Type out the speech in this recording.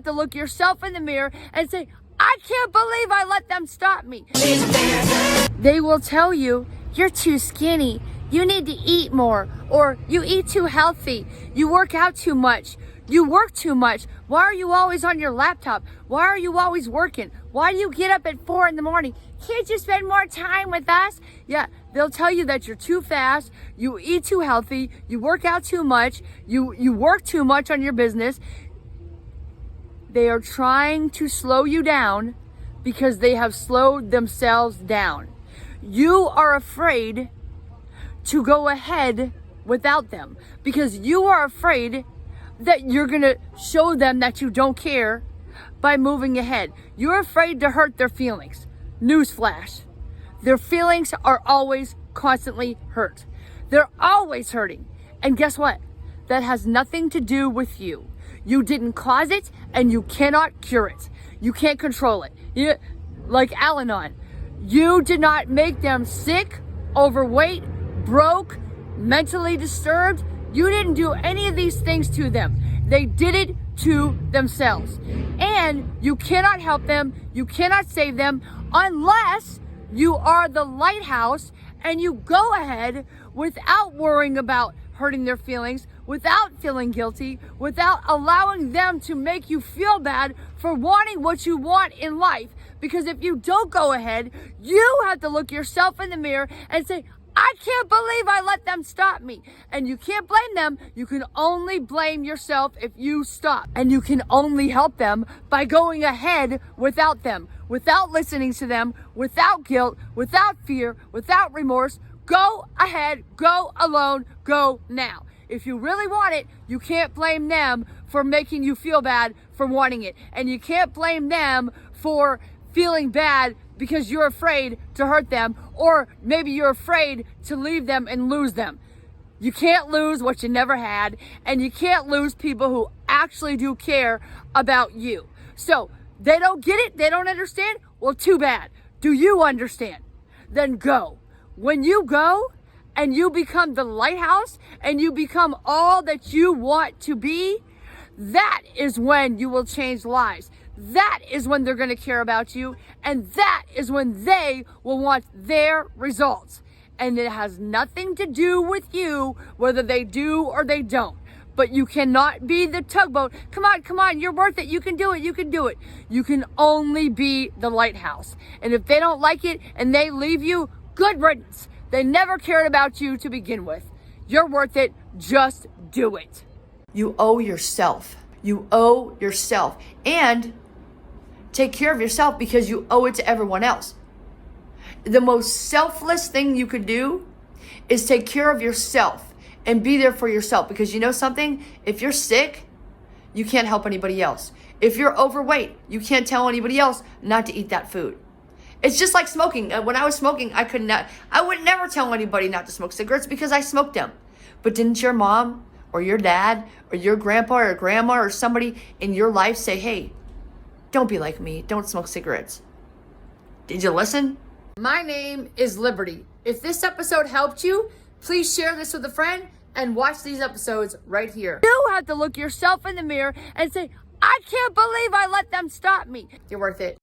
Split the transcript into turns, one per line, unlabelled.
have to look yourself in the mirror and say, I can't believe I let them stop me. They will tell you, you're too skinny. You need to eat more. Or you eat too healthy. You work out too much. You work too much. Why are you always on your laptop? Why are you always working? Why do you get up at 4 a.m? Can't you spend more time with us? Yeah, they'll tell you that you're too fast. You eat too healthy. You work out too much. You work too much on your business. They are trying to slow you down because they have slowed themselves down. You are afraid to go ahead without them because you are afraid that you're going to show them that you don't care by moving ahead. You're afraid to hurt their feelings. Newsflash. Their feelings are always constantly hurt. They're always hurting. And guess what? That has nothing to do with you. You didn't cause it and you cannot cure it. You can't control it. Like Al-Anon. You did not make them sick, overweight, broke, mentally disturbed. You didn't do any of these things to them. They did it to themselves. And you cannot help them. You cannot save them unless you are the lighthouse and you go ahead without worrying about hurting their feelings, without feeling guilty, without allowing them to make you feel bad for wanting what you want in life. Because if you don't go ahead, you have to look yourself in the mirror and say, I can't believe I let them stop me. And you can't blame them. You can only blame yourself if you stop. And you can only help them by going ahead without them, without listening to them, without guilt, without fear, without remorse. Go ahead, go alone, go now. If you really want it, you can't blame them for making you feel bad for wanting it. And you can't blame them for feeling bad because you're afraid to hurt them, or maybe you're afraid to leave them and lose them. You can't lose what you never had, and you can't lose people who actually do care about you. So they don't get it, they don't understand. Well, too bad. Do you understand? Then go. When you go and you become the lighthouse and you become all that you want to be, that is when you will change lives. That is when they're going to care about you. And that is when they will want their results. And it has nothing to do with you, whether they do or they don't. But you cannot be the tugboat. Come on, you're worth it. You can do it, you can do it. You can only be the lighthouse. And if they don't like it and they leave you, good riddance. They never cared about you to begin with. You're worth it. Just do it. You owe yourself. You owe yourself. And take care of yourself because you owe it to everyone else. The most selfless thing you could do is take care of yourself and be there for yourself. Because you know something? If you're sick, you can't help anybody else. If you're overweight, you can't tell anybody else not to eat that food. It's just like smoking. When I was smoking, I would never tell anybody not to smoke cigarettes because I smoked them. But didn't your mom or your dad or your grandpa or grandma or somebody in your life say, hey, don't be like me. Don't smoke cigarettes. Did you listen? My name is Liberty. If this episode helped you, please share this with a friend and watch these episodes right here. You have to look yourself in the mirror and say, I can't believe I let them stop me. You're worth it.